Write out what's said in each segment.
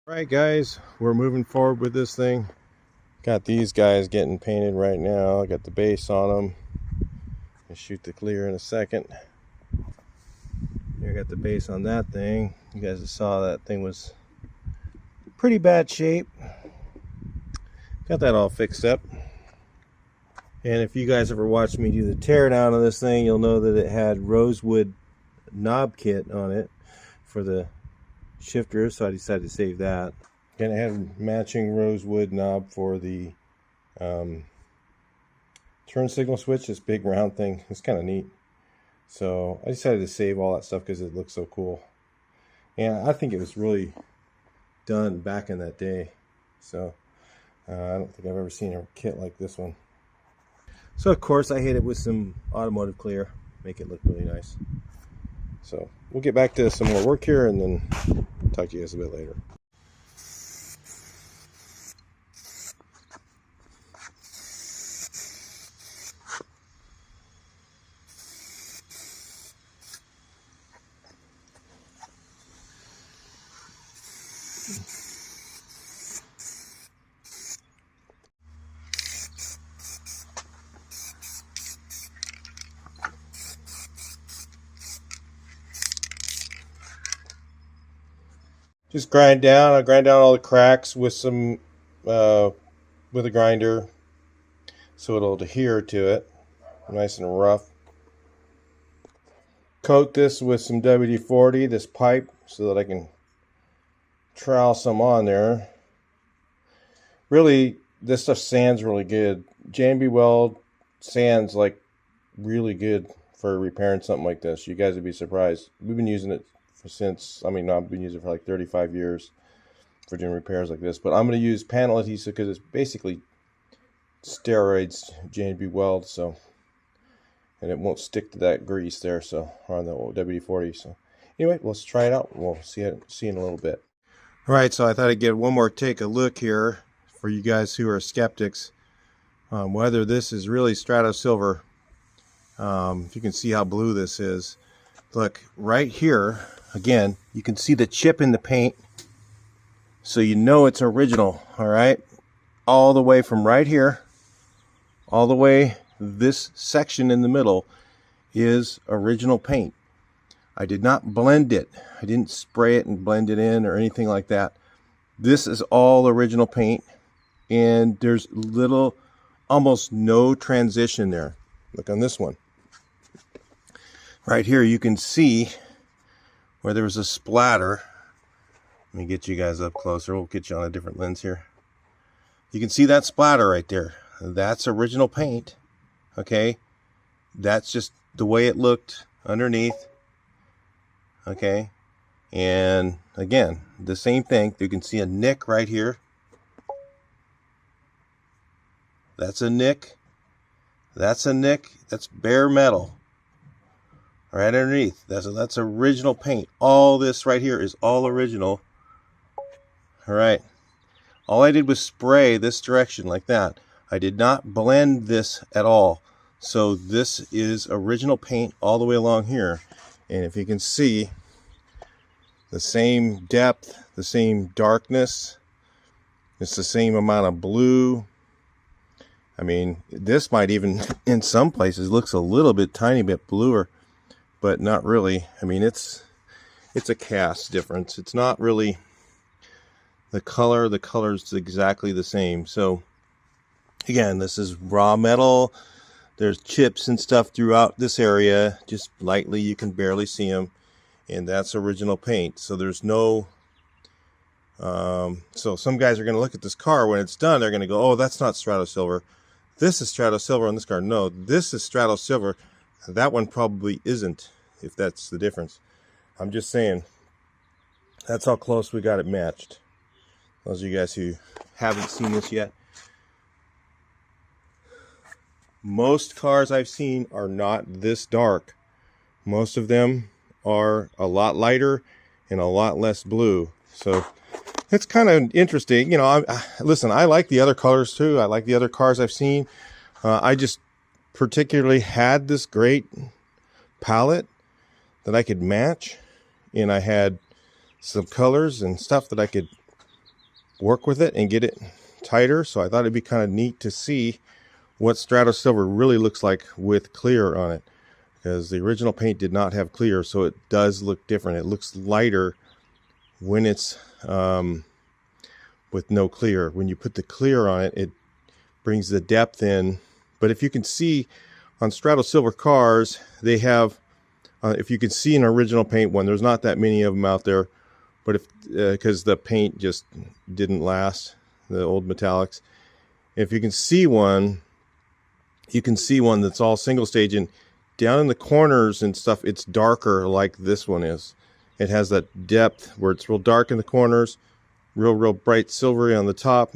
Alright guys, we're moving forward with this thing. Got these guys getting painted right now. I got the base on them. I'll shoot the clear in a second. Here I got the base on that thing. You guys saw that thing was pretty bad shape. Got that all fixed up. And if you guys ever watched me do the tear down of this thing, you'll know that it had rosewood knob kit on it for the shifter, so I decided to save that. And it had matching rosewood knob for the turn signal switch, this big round thing. It's kind of neat. So I decided to save all that stuff because it looks so cool. And I think it was really done back in that day. So I don't think I've ever seen a kit like this one. So of course I hit it with some automotive clear, make it look really nice. So we'll get back to some more work here and then talk to you guys a bit later. Just grind down. I grind down all the cracks with some with a grinder, so it'll adhere to it, nice and rough. Coat this with some WD-40, this pipe, so that I can trowel some on there. Really, this stuff sands really good. J&B Weld sands like really good for repairing something like this. You guys would be surprised. We've been using it since, I've been using it for like 35 years for doing repairs like this. But I'm going to use panel adhesive because it's basically steroids J&B Weld, so, and it won't stick to that grease there, so, on the WD-40. So anyway, let's try it out. We'll see in a little bit. All right, so I thought I'd give one more take a look here for you guys who are skeptics on whether this is really Strato Silver. If you can see how blue this is. Look, right here, again, you can see the chip in the paint, so you know it's original, all right? All the way from right here, all the way, this section in the middle is original paint. I did not blend it. I didn't spray it and blend it in or anything like that. This is all original paint, and there's almost no transition there. Look on this one. Right here you can see where there was a splatter. Let me get you guys up closer. We'll get you on a different lens here. You can see that splatter right there. That's original paint. Okay, that's just the way it looked underneath. Okay, and again, the same thing. You can see a nick right here. That's a nick. That's a nick. That's bare metal. Right underneath. That's original paint. All this right here is all original. All right. All I did was spray this direction like that. I did not blend this at all. So this is original paint all the way along here. And if you can see, the same depth, the same darkness, it's the same amount of blue. I mean, this might even, in some places, looks a little bit, tiny bit bluer, but not really. I mean, it's a cast difference. It's not really the color. The color's exactly the same. So again, this is raw metal. There's chips and stuff throughout this area, just lightly. You can barely see them, and that's original paint. So there's no so some guys are going to look at this car when it's done. They're going to go, oh, that's not Strato Silver. This is Strato Silver on this car. No, this is Strato Silver. That one probably isn't, if that's the difference. I'm just saying, that's how close we got it matched. Those of you guys who haven't seen this yet. Most cars I've seen are not this dark. Most of them are a lot lighter and a lot less blue. So it's kind of interesting. You know, listen, I like the other colors too. I like the other cars I've seen. I just particularly had this great palette that I could match, and I had some colors and stuff that I could work with it and get it tighter. So I thought it'd be kind of neat to see what Strato Silver really looks like with clear on it, because the original paint did not have clear, so it does look different. It looks lighter when it's with no clear. When you put the clear on it, it brings the depth in. But if you can see on Strato Silver cars, they have, if you can see an original paint one, there's not that many of them out there, but if because the paint just didn't last, the old metallics. If you can see one, you can see one that's all single stage, and down in the corners and stuff, it's darker like this one is. It has that depth where it's real dark in the corners, real bright silvery on the top.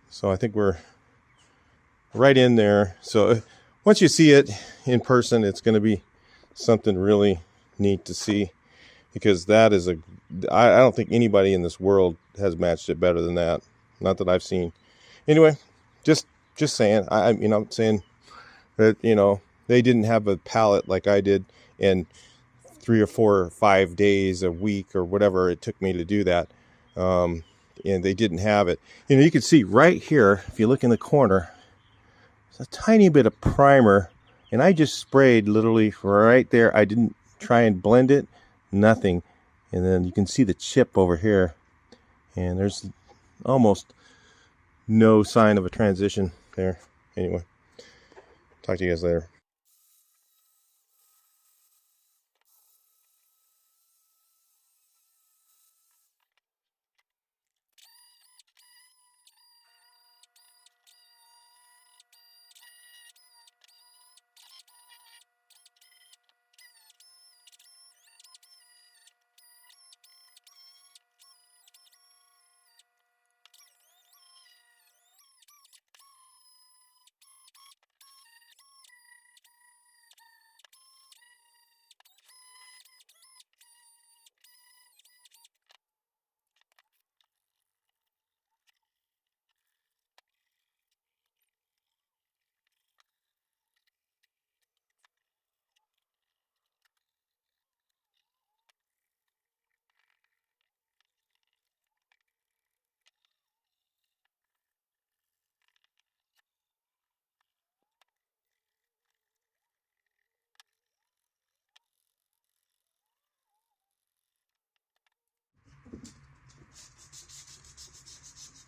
So I think we're right in there. So once you see it in person, it's going to be something really neat to see, because that is I don't think anybody in this world has matched it better than that. Not that I've seen. Anyway, just saying. I'm saying that, they didn't have a palette like I did, and 3 or 4 or 5 days a week or whatever it took me to do that. And they didn't have it. You can see right here, if you look in the corner, there's a tiny bit of primer, and I just sprayed literally right there. I didn't try and blend it, nothing. And then you can see the chip over here, and there's almost no sign of a transition there. Anyway, talk to you guys later.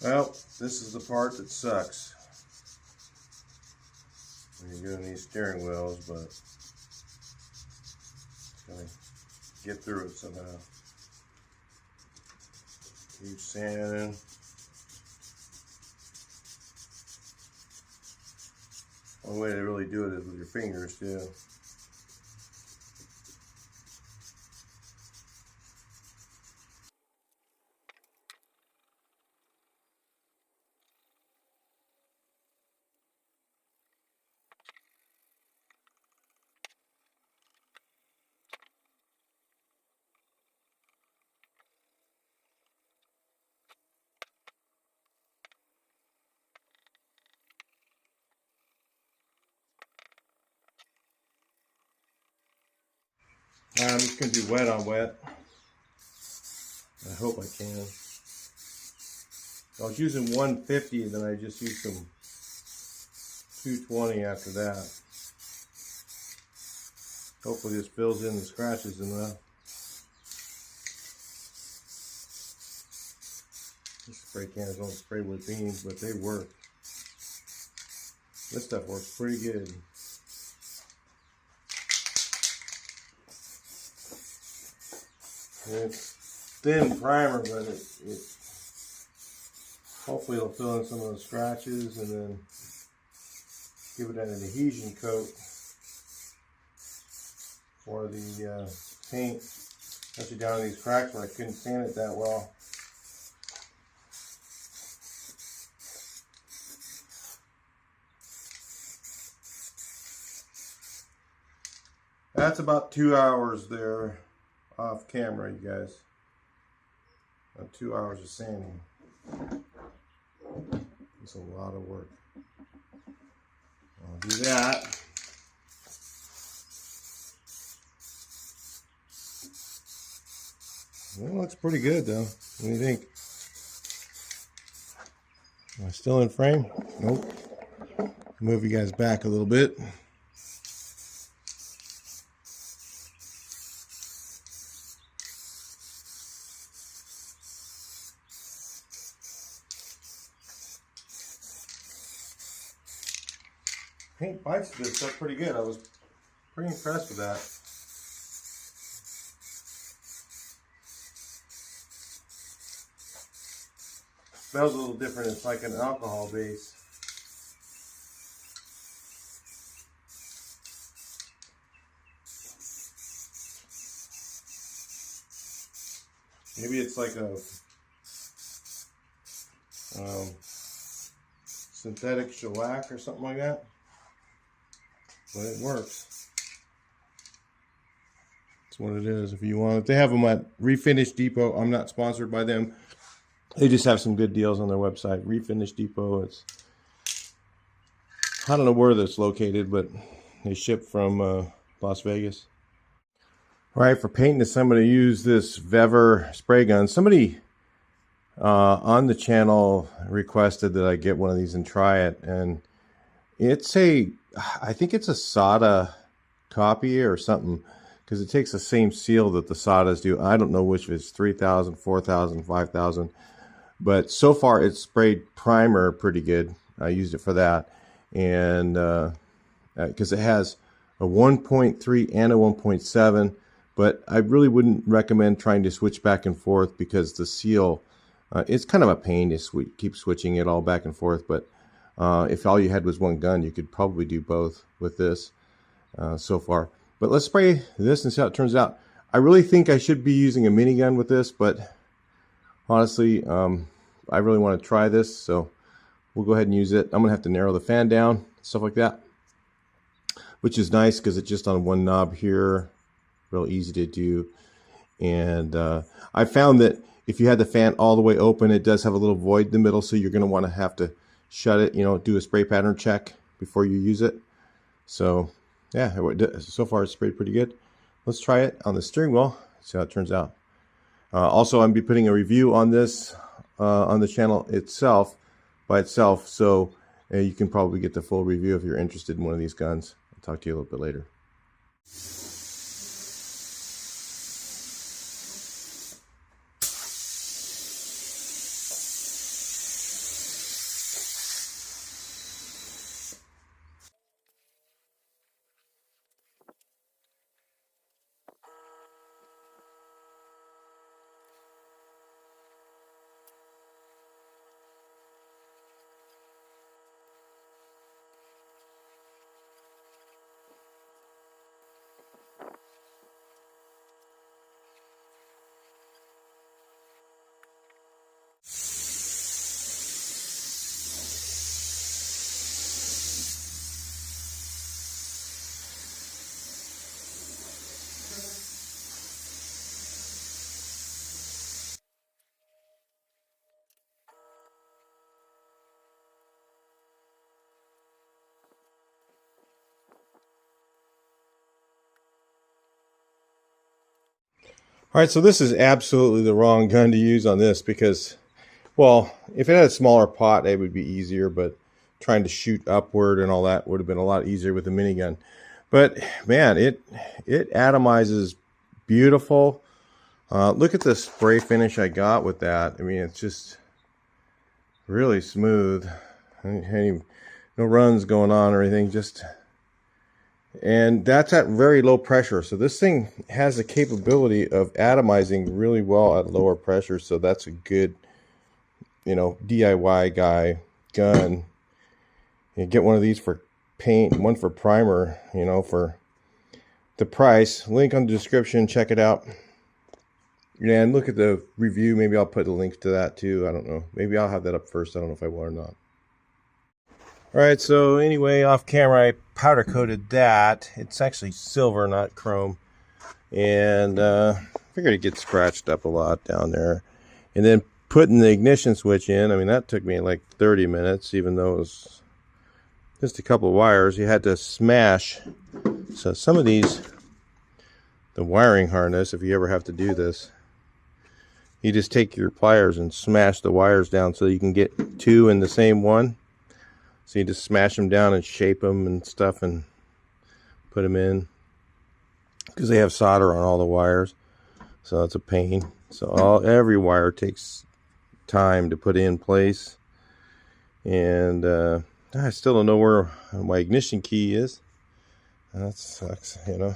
Well, this is the part that sucks when you're doing these steering wheels, but gotta get through it somehow. Keep sanding. One way to really do it is with your fingers too. I'm just going to do wet on wet. I hope I can. I was using 150, then I just used some 220 after that. Hopefully this fills in the scratches enough. These spray cans don't spray with beans, but they work. This stuff works pretty good. It's thin primer, but it hopefully it'll fill in some of the scratches, and then give it an adhesion coat for the paint, especially down in these cracks where I couldn't sand it that well. That's about 2 hours there off camera, you guys. About 2 hours of sanding. It's a lot of work. I'll do that. Well, it looks pretty good though. What do you think? Am I still in frame? Nope. Move you guys back a little bit. Paint bites this stuff pretty good. I was pretty impressed with that. Smells a little different. It's like an alcohol base. Maybe it's like a synthetic shellac or something like that. But it works. That's what it is. If you want it, they have them at Refinish Depot. I'm not sponsored by them. They just have some good deals on their website. Refinish Depot. It's, I don't know where that's located, but they ship from Las Vegas. All right, for painting this, I'm going to use this Vever spray gun. Somebody on the channel requested that I get one of these and try it, and it's I think it's a Sada copy or something, because it takes the same seal that the Sadas do. I don't know which, if it's 3,000, 4,000, 5,000, but so far it's sprayed primer pretty good. I used it for that, and because it has a 1.3 and a 1.7, but I really wouldn't recommend trying to switch back and forth, because the seal, it's kind of a pain to keep switching it all back and forth. But if all you had was one gun, you could probably do both with this so far. But let's spray this and see how it turns out. I really think I should be using a minigun with this, but honestly, I really want to try this, so we'll go ahead and use it. I'm going to have to narrow the fan down, stuff like that, which is nice because it's just on one knob here. Real easy to do. And I found that if you had the fan all the way open, it does have a little void in the middle, so you're going to want to have to shut it, do a spray pattern check before you use it. So yeah, so far it's sprayed pretty good. Let's try it on the steering wheel, see how it turns out. Also, I'm going to be putting a review on this on the channel itself, by itself, so you can probably get the full review if you're interested in one of these guns. I'll talk to you a little bit later. All right, so this is absolutely the wrong gun to use on this because, well, if it had a smaller pot, it would be easier, but trying to shoot upward and all that would have been a lot easier with a minigun. But man, it atomizes beautiful. Look at the spray finish I got with that. I mean, it's just really smooth. No runs going on or anything, and that's at very low pressure. So this thing has the capability of atomizing really well at lower pressure. So that's a good, DIY guy gun. You get one of these for paint, one for primer, for the price. Link on the description, check it out. And look at the review. Maybe I'll put a link to that too. I don't know. Maybe I'll have that up first. I don't know if I will or not. All right, so anyway, off camera, I powder coated that. It's actually silver, not chrome. And figured it gets scratched up a lot down there. And then putting the ignition switch in, I mean, that took me like 30 minutes, even though it was just a couple of wires. You had to smash. So some of these, the wiring harness, if you ever have to do this, you just take your pliers and smash the wires down so you can get two in the same one. So you just smash them down and shape them and stuff and put them in, because they have solder on all the wires, so it's a pain. So every wire takes time to put in place, and I still don't know where my ignition key is. That sucks, you know.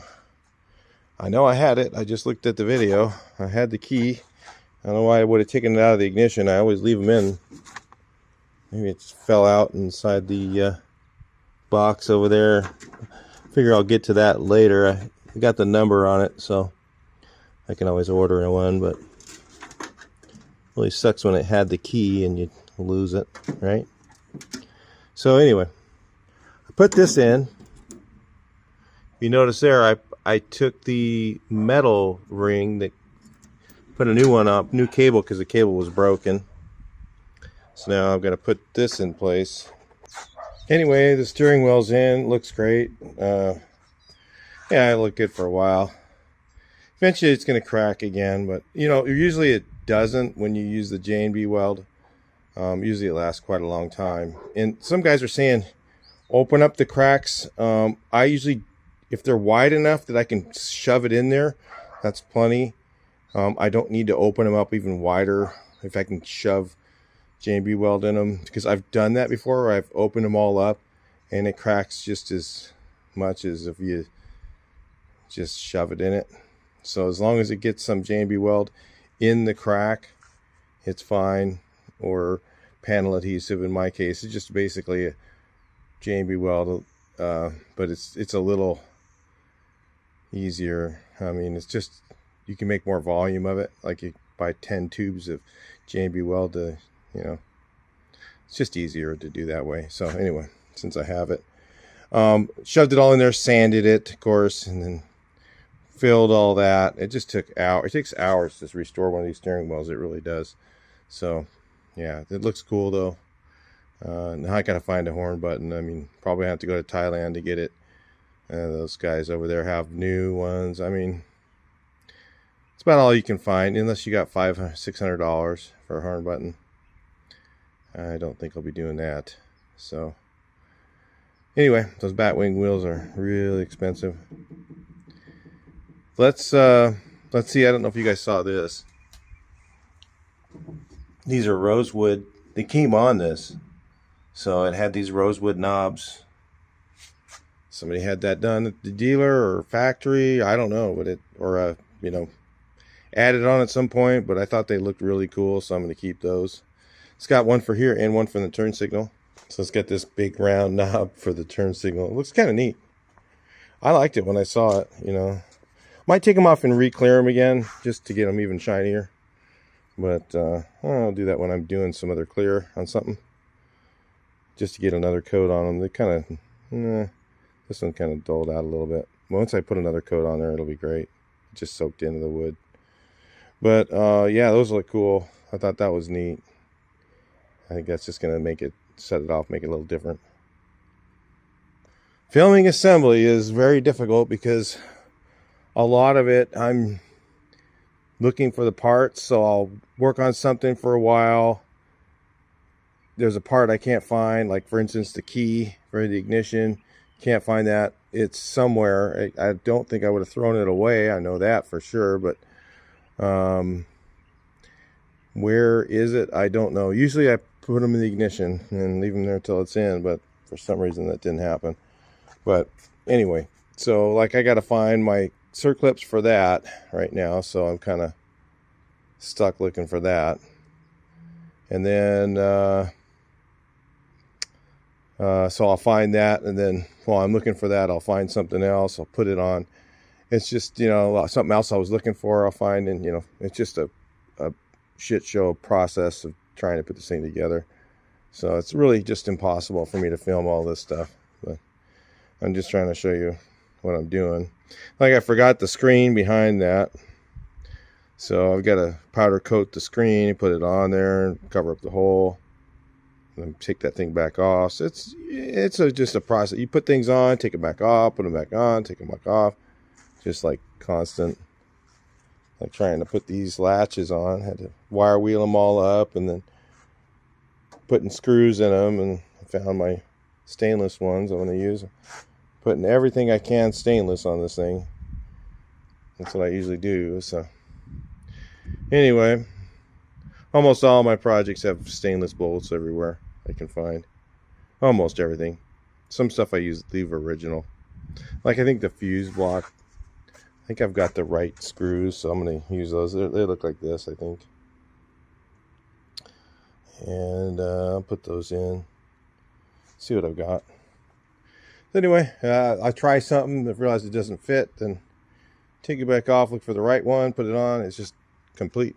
I know I had it. I just looked at the video. I had the key. I don't know why I would have taken it out of the ignition. I always leave them in. Maybe it fell out inside the box over there. Figure I'll get to that later. I got the number on it, so I can always order one, but it really sucks when it had the key and you lose it, right? So anyway, I put this in. You notice there, I took the metal ring, that put a new one up, new cable, because the cable was broken. So now I'm going to put this in place. Anyway, the steering wheel's in, looks great. Yeah, it looked good for a while. Eventually it's going to crack again, but you know, usually it doesn't when you use the J&B weld. Usually it lasts quite a long time. And some guys are saying open up the cracks. I usually, if they're wide enough that I can shove it in there, that's plenty. I don't need to open them up even wider if I can shove J&B weld in them, because I've done that before, where I've opened them all up and it cracks just as much as if you just shove it in it. So as long as it gets some J&B weld in the crack, it's fine. Or panel adhesive in my case. It's just basically a J&B weld, but it's a little easier. I mean, it's just, you can make more volume of it. Like you buy 10 tubes of J&B weld to, you know, it's just easier to do that way. So anyway, since I have it, shoved it all in there, sanded it, of course, and then filled all that. It just took hours. It takes hours to restore one of these steering wheels. It really does. So yeah, it looks cool though. Now I gotta find a horn button. I mean, probably have to go to Thailand to get it. Those guys over there have new ones. I mean, it's about all you can find, unless you got $500-600 for a horn button. I don't think I'll be doing that. So anyway, those Batwing wheels are really expensive. Let's see. I don't know if you guys saw this. These are rosewood. They came on this, so it had these rosewood knobs. Somebody had that done at the dealer or factory. I don't know, but you know, added on at some point. But I thought they looked really cool, so I'm going to keep those. It's got one for here and one for the turn signal. So it's got this big round knob for the turn signal. It looks kind of neat. I liked it when I saw it. You know, might take them off and re-clear them again just to get them even shinier. But I'll do that when I'm doing some other clear on something, just to get another coat on them. They kind of, this one kind of dulled out a little bit. Once I put another coat on there, it'll be great. It just soaked into the wood. But yeah, those look cool. I thought that was neat. I think that's just going to set it off, make it a little different. Filming assembly is very difficult because a lot of it I'm looking for the parts, so I'll work on something for a while. There's a part I can't find, like for instance the key for the ignition. Can't find that. It's somewhere. I don't think I would have thrown it away. I know that for sure, but where is it? I don't know. Usually I put them in the ignition and leave them there until it's in, but for some reason that didn't happen. But anyway, so like I got to find my circlips for that right now, so I'm kind of stuck looking for that. And then so I'll find that, and then while I'm looking for that, I'll find something else, I'll put it on. It's just, you know, something else I was looking for, I'll find, and you know, it's just a shit show process of trying to put this thing together. So it's really just impossible for me to film all this stuff, but I'm just trying to show you what I'm doing. Like I forgot the screen behind that, so I've got to powder coat the screen, put it on there and cover up the hole, and then take that thing back off. So it's just a process. You put things on, take it back off, put them back on, take them back off, just like constant like trying to put these latches on. Had to wire wheel them all up and then putting screws in them, and I found my stainless ones I'm going to use. Putting everything I can stainless on this thing. That's what I usually do. So anyway, almost all my projects have stainless bolts everywhere I can find. Almost everything. Some stuff I leave original. Like I think the fuse block, I think I've got the right screws, so I'm going to use those. They look like this, I think. And I'll put those in. See what I've got. Anyway, I try something, if I realize it doesn't fit, then take it back off, look for the right one, put it on. It's just complete.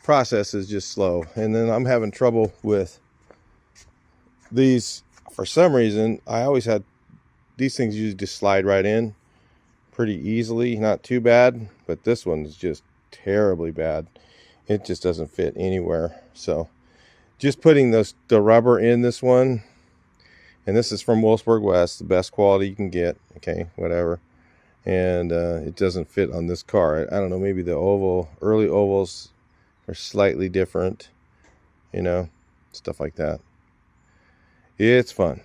Process is just slow. And then I'm having trouble with these. For some reason, I always had these things usually just slide right in pretty easily. Not too bad, but this one is just terribly bad. It just doesn't fit anywhere. So just putting the rubber in this one, and this is from Wolfsburg West, the best quality you can get. Okay, whatever. And it doesn't fit on this car. I don't know, maybe the early ovals are slightly different, you know, stuff like that. It's fun.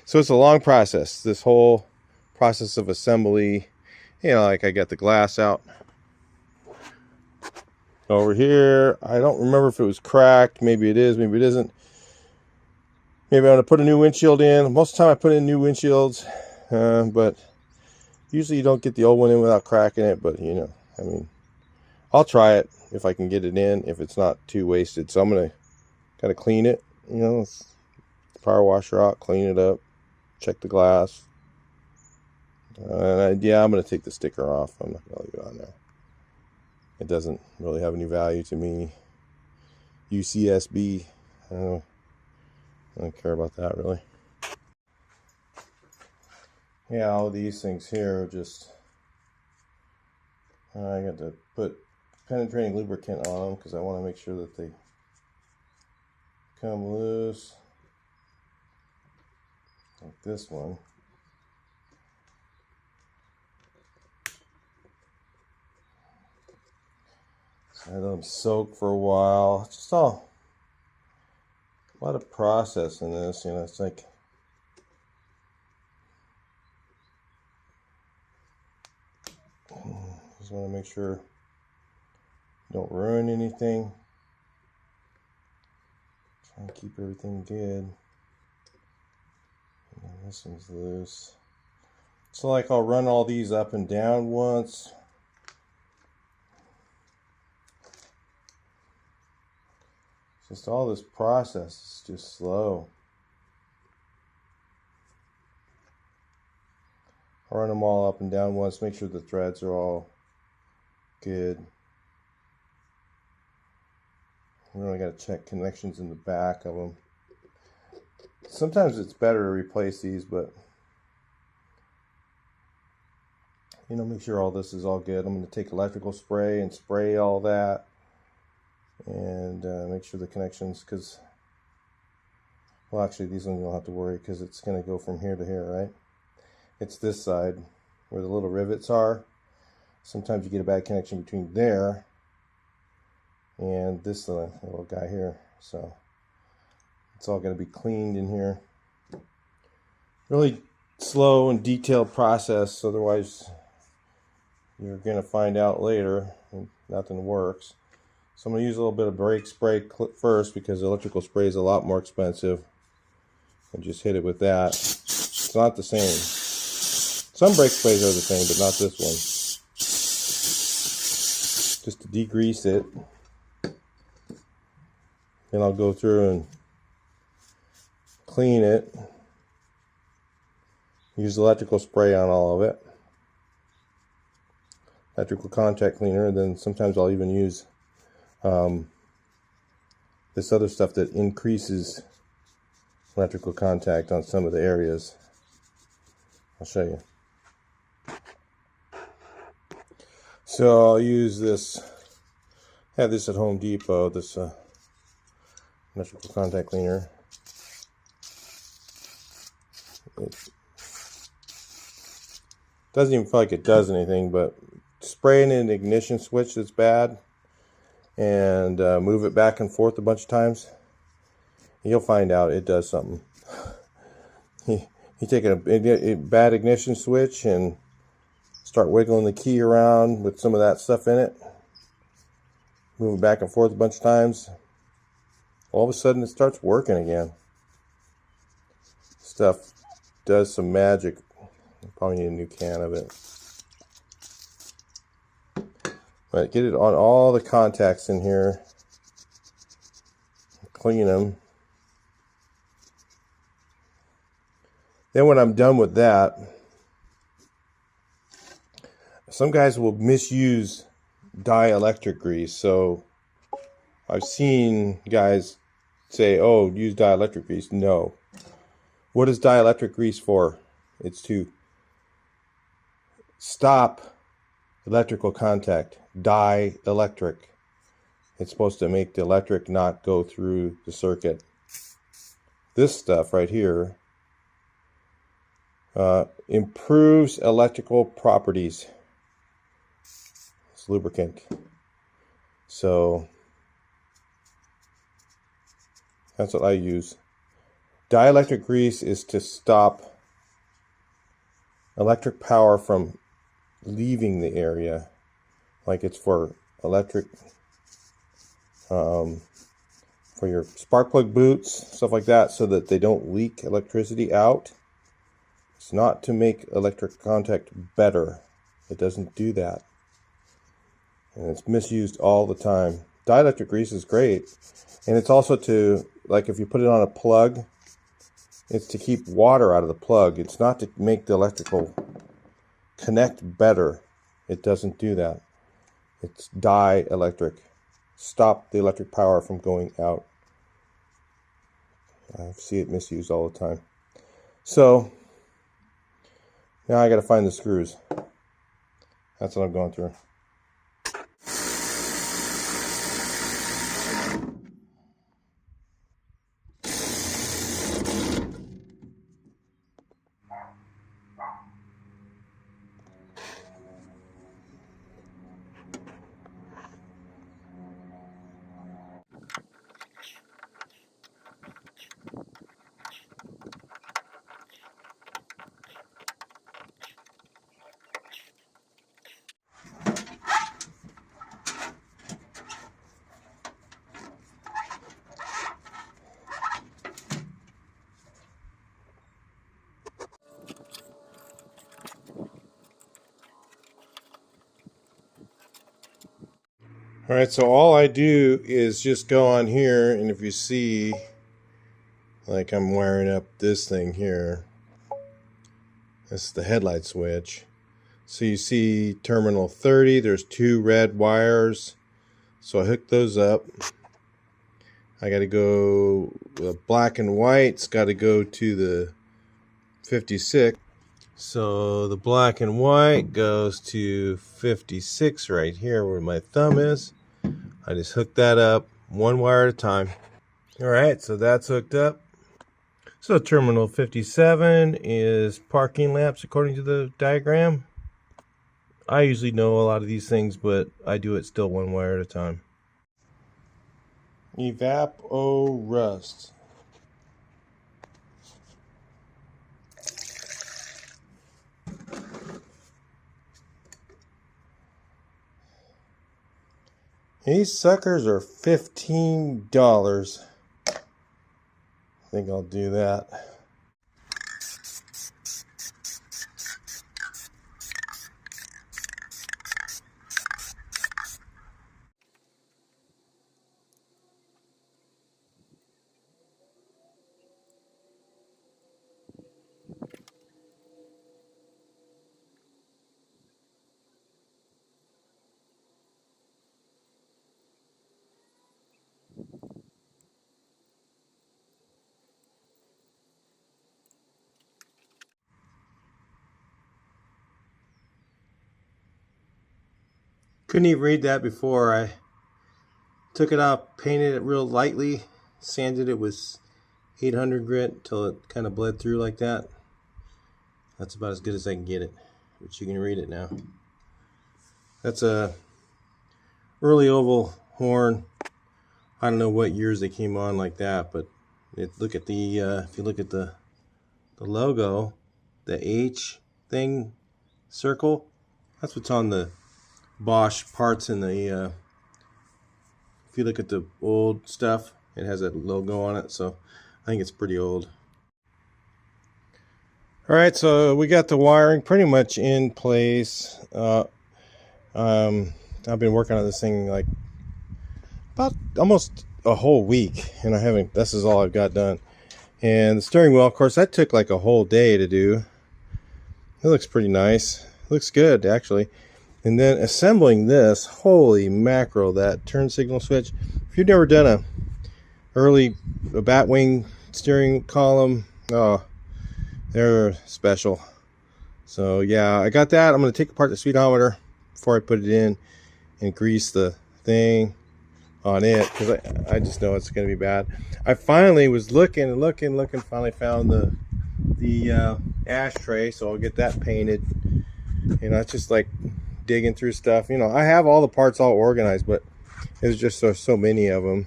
So it's a long process, this whole process of assembly. You know, like I got the glass out over here. I don't remember if it was cracked. Maybe it is, maybe it isn't. Maybe I'm going to put a new windshield in. Most of the time I put in new windshields, but usually you don't get the old one in without cracking it. But, you know, I mean, I'll try it if I can get it in, if it's not too wasted. So I'm going to kind of clean it, you know, power washer out, clean it up, check the glass. Yeah, I'm going to take the sticker off. I'm not going to leave it on there. It doesn't really have any value to me. UCSB, I don't care about that really. Yeah, all these things here are just, I got to put penetrating lubricant on them because I want to make sure that they come loose. Like this one. So I let them soak for a while. Just all a lot of process in this, you know. It's like just want to make sure you don't ruin anything. Try and keep everything good. This one's loose. So like I'll run all these up and down once. Just all this process is just slow. I'll run them all up and down once, make sure the threads are all good. You really got to check connections in the back of them. Sometimes it's better to replace these, but you know, make sure all this is all good. I'm going to take electrical spray and spray all that, and make sure the connections, because, well, actually these ones you don't have to worry because it's going to go from here to here, right? It's this side where the little rivets are. Sometimes you get a bad connection between there and this little guy here, so it's all going to be cleaned in here. Really slow and detailed process, otherwise you're going to find out later and nothing works. So I'm going to use a little bit of brake spray first because electrical spray is a lot more expensive. And just hit it with that. It's not the same. Some brake sprays are the same, but not this one. Just to degrease it. Then I'll go through and clean it. Use electrical spray on all of it. Electrical contact cleaner. Then sometimes I'll even use this other stuff that increases electrical contact on some of the areas. I'll show you. So I'll use this. I have this at Home Depot. This electrical contact cleaner. It doesn't even feel like it does anything, but spray in an ignition switch that's bad and move it back and forth a bunch of times, you'll find out it does something. You take a bad ignition switch and start wiggling the key around with some of that stuff in it, move it back and forth a bunch of times, all of a sudden it starts working again. Stuff does some magic. Probably need a new can of it. But get it on all the contacts in here, clean them. Then when I'm done with that, some guys will misuse dielectric grease. So I've seen guys say, oh, use dielectric grease. No. What is dielectric grease for? It's to stop electrical contact. Dielectric. It's supposed to make the electric not go through the circuit. This stuff right here improves electrical properties. It's lubricant. So that's what I use. Dielectric grease is to stop electric power from leaving the area. Like it's for electric, for your spark plug boots, stuff like that, so that they don't leak electricity out. It's not to make electric contact better. It doesn't do that. And it's misused all the time. Dielectric grease is great. And it's also to, like if you put it on a plug, it's to keep water out of the plug. It's not to make the electrical connect better. It doesn't do that. It's dielectric. Stop the electric power from going out. I see it misused all the time. So now I got to find the screws. That's what I'm going through. All right, so all I do is just go on here, and if you see, like I'm wiring up this thing here, this is the headlight switch. So you see terminal 30, there's 2 red wires. So I hook those up. I got to go, the black and white's got to go to the 56. So the black and white goes to 56 right here where my thumb is. I just hook that up 1 wire at a time. All right, so that's hooked up. So terminal 57 is parking lamps according to the diagram. I usually know a lot of these things, but I do it still 1 wire at a time. Evap-O-Rust. These suckers are $15. I think I'll do that. Couldn't even read that before. I took it out, painted it real lightly, sanded it with 800 grit until it kind of bled through like that. That's about as good as I can get it, but you can read it now. That's a early oval horn. I don't know what years they came on like that, but look at the if you look at the logo, the H thing circle, that's what's on the Bosch parts in the if you look at the old stuff, it has that logo on it, so I think it's pretty old. All right, so we got the wiring pretty much in place. I've been working on this thing like about almost a whole week, and this is all I've got done. And the steering wheel, of course, that took like a whole day to do. It looks pretty nice. It looks good, actually. And then assembling this, holy mackerel, that turn signal switch. If you've never done a Batwing steering column, oh, they're special. So yeah, I got that. I'm going to take apart the speedometer before I put it in and grease the thing on it, because I just know it's going to be bad. I finally was looking, finally found the ashtray, so I'll get that painted. You know, it's just like digging through stuff. You know, I have all the parts all organized, but there's just so many of them.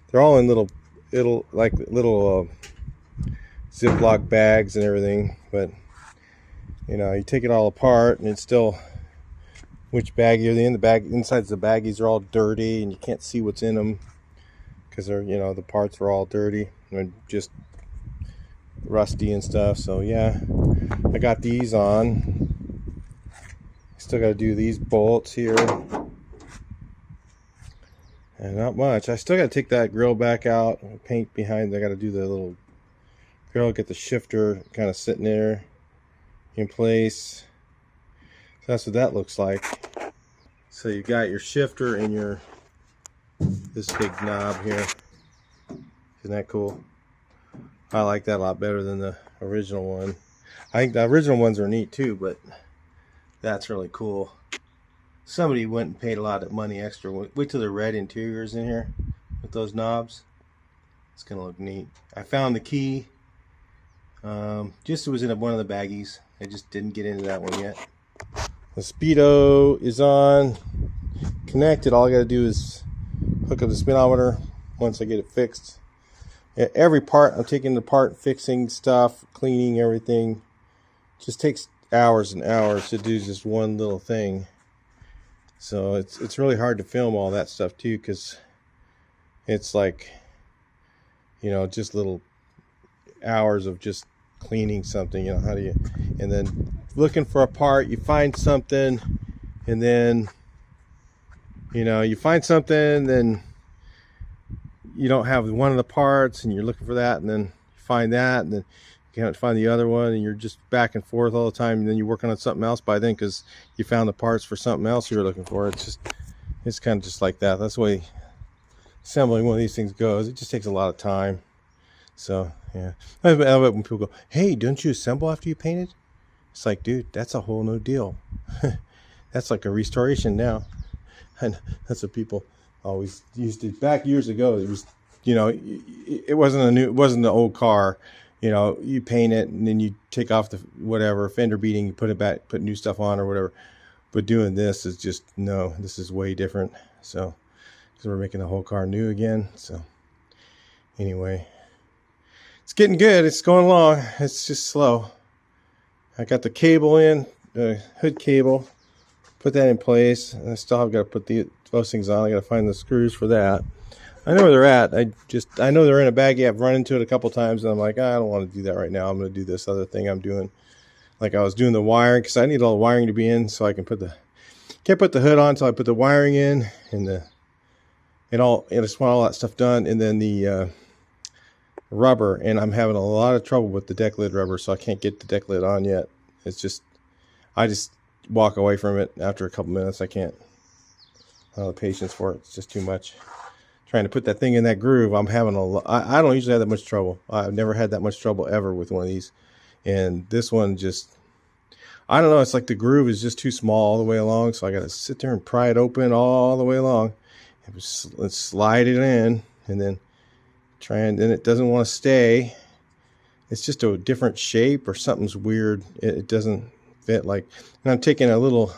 They're all in little Ziploc bags and everything, but you know, you take it all apart and it's still, which bag you're in. The bag insides the baggies are all dirty and you can't see what's in them because they're, you know, the parts are all dirty and just rusty and stuff. So yeah, I got these on. Still got to do these bolts here, and not much. I still got to take that grill back out, paint behind. I got to do the little grill, get the shifter kind of sitting there in place. So that's what that looks like. So you got your shifter and this big knob here. Isn't that cool? I like that a lot better than the original one. I think the original ones are neat too, but that's really cool. Somebody went and paid a lot of money extra. Wait till the red interiors in here with those knobs. It's gonna look neat. I found the key. Just it was in one of the baggies. I just didn't get into that one yet. The speedo is on, connected. All I gotta do is hook up the speedometer once I get it fixed. Every part I'm taking apart, fixing stuff, cleaning everything. Just takes hours and hours to do just one little thing. So it's really hard to film all that stuff too, because it's like, you know, just little hours of just cleaning something. You know, how do you, and then looking for a part, you find something, and then, you know, you find something, then you don't have one of the parts and you're looking for that, and then you find that, and then you can't find the other one, and you're just back and forth all the time, and then you're working on something else by then because you found the parts for something else you were looking for. It's kind of just like that. That's the way assembling one of these things goes. It just takes a lot of time. So yeah, I love it when people go, "Hey, don't you assemble after you painted?" It's like, dude, that's a whole new deal. That's like a restoration now. And that's what people always used to. Back years ago, it was, you know, it wasn't an old car. You know, you paint it and then you take off the whatever fender beating, you put it back, put new stuff on or whatever. But doing this is just, no, this is way different. So, because we're making the whole car new again. So, anyway, it's getting good. It's going along. It's just slow. I got the cable in, the hood cable, put that in place. And I still have got to put those things on. I got to find the screws for that. I know where they're at. I know they're in a baggie. I've run into it a couple times, and I'm like, I don't want to do that right now. I'm going to do this other thing I'm doing. Like I was doing the wiring, because I need all the wiring to be in, so I can can't put the hood on until I put the wiring in, and I just want all that stuff done, and then the rubber, and I'm having a lot of trouble with the deck lid rubber, so I can't get the deck lid on yet. It's just, I just walk away from it after a couple minutes. I can't. I don't have the patience for it. It's just too much. Trying to put that thing in that groove, I'm having I don't usually have that much trouble. I've never had that much trouble ever with one of these. And this one just, I don't know, it's like the groove is just too small all the way along, so I got to sit there and pry it open all the way along. Let's slide it in, and then then it doesn't want to stay. It's just a different shape or something's weird. It doesn't fit. Like, and I'm taking a little,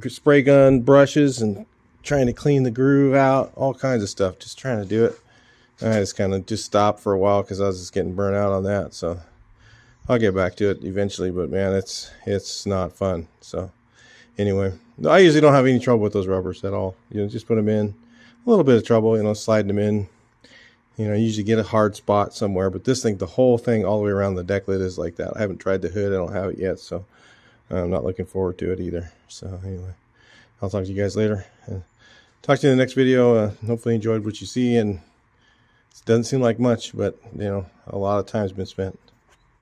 spray gun brushes and trying to clean the groove out, all kinds of stuff, just trying to do it. I just kind of just stopped for a while because I was just getting burnt out on that. So I'll get back to it eventually, but man, it's not fun. So anyway, I usually don't have any trouble with those rubbers at all. Just put them in. A little bit of trouble, sliding them in. Usually get a hard spot somewhere, but this thing, the whole thing all the way around the deck lid is like that. I haven't tried the hood. I don't have it yet, so I'm not looking forward to it either. So anyway, I'll talk to you guys later. Talk to you in the next video. Hopefully you enjoyed what you see, and it doesn't seem like much, but a lot of time's been spent.